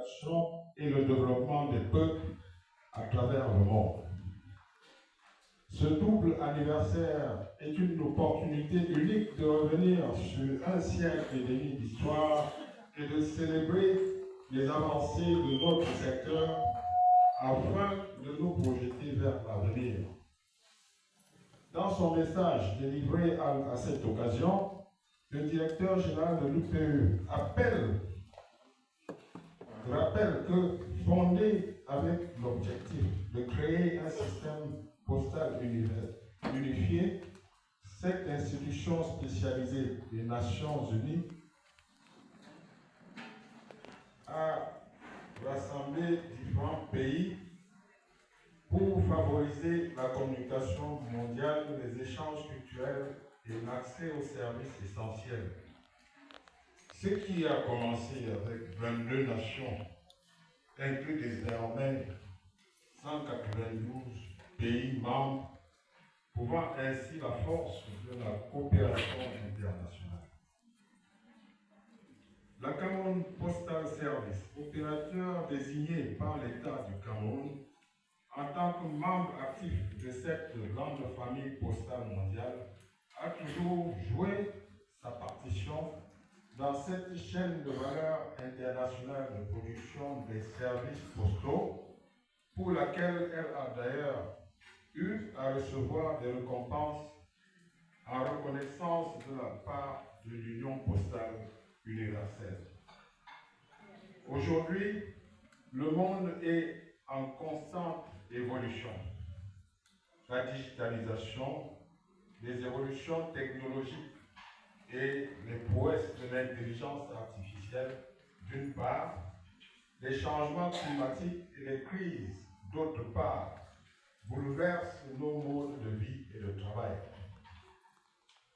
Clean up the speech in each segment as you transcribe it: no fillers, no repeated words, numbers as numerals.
l'éducation et le développement des peuples à travers le monde. Ce double anniversaire est une opportunité unique de revenir sur un siècle et demi d'histoire et de célébrer les avancées de notre secteur afin de nous projeter vers l'avenir. Dans son message délivré à cette occasion, le directeur général de l'UPE rappelle que, fondé avec l'objectif de créer un système postal unifié, cette institution spécialisée des Nations Unies a rassemblé différents pays pour favoriser la communication mondiale, les échanges culturels et l'accès aux services essentiels. Ce qui a commencé avec 22 nations, inclut désormais 192 pays membres, pouvant ainsi la force de la coopération internationale. La Cameroun Postal Service, opérateur désigné par l'État du Cameroun, en tant que membre actif de cette grande famille postale mondiale, a toujours joué sa partition dans cette chaîne de valeur internationale de production des services postaux, pour laquelle elle a d'ailleurs eu à recevoir des récompenses en reconnaissance de la part de l'Union postale universelle. Aujourd'hui, le monde est en constante évolution. La digitalisation, les évolutions technologiques et les prouesses de l'intelligence artificielle, d'une part, les changements climatiques et les crises, d'autre part, bouleversent nos modes de vie et de travail.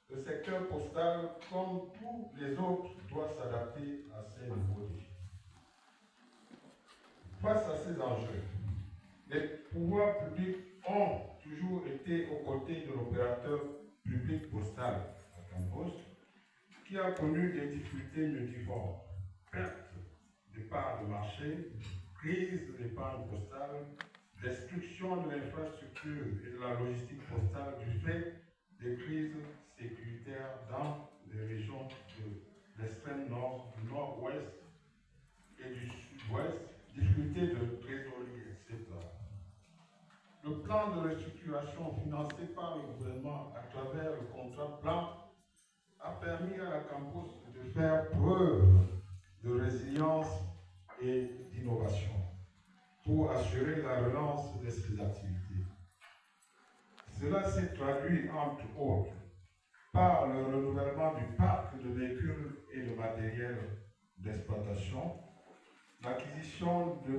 Le secteur postal, comme tous les autres, doit s'adapter à ces nouveaux défis. Face à ces enjeux, les pouvoirs publics ont toujours été aux côtés de l'opérateur public postal, la Campost, qui a connu des difficultés multiformes, perte de parts de marché, crise de l'épargne postale, destruction de l'infrastructure et de la logistique postale du fait des crises sécuritaires dans les régions de l'extrême nord, du nord-ouest et du sud-ouest, difficultés de trésorerie, etc. Le plan de restructuration financé par le gouvernement à travers le contrat plan a permis à la Campus de faire preuve de résilience et d'innovation pour assurer la relance de ses activités. Cela s'est traduit, entre autres, par le renouvellement du parc de véhicules et de matériel d'exploitation, l'acquisition de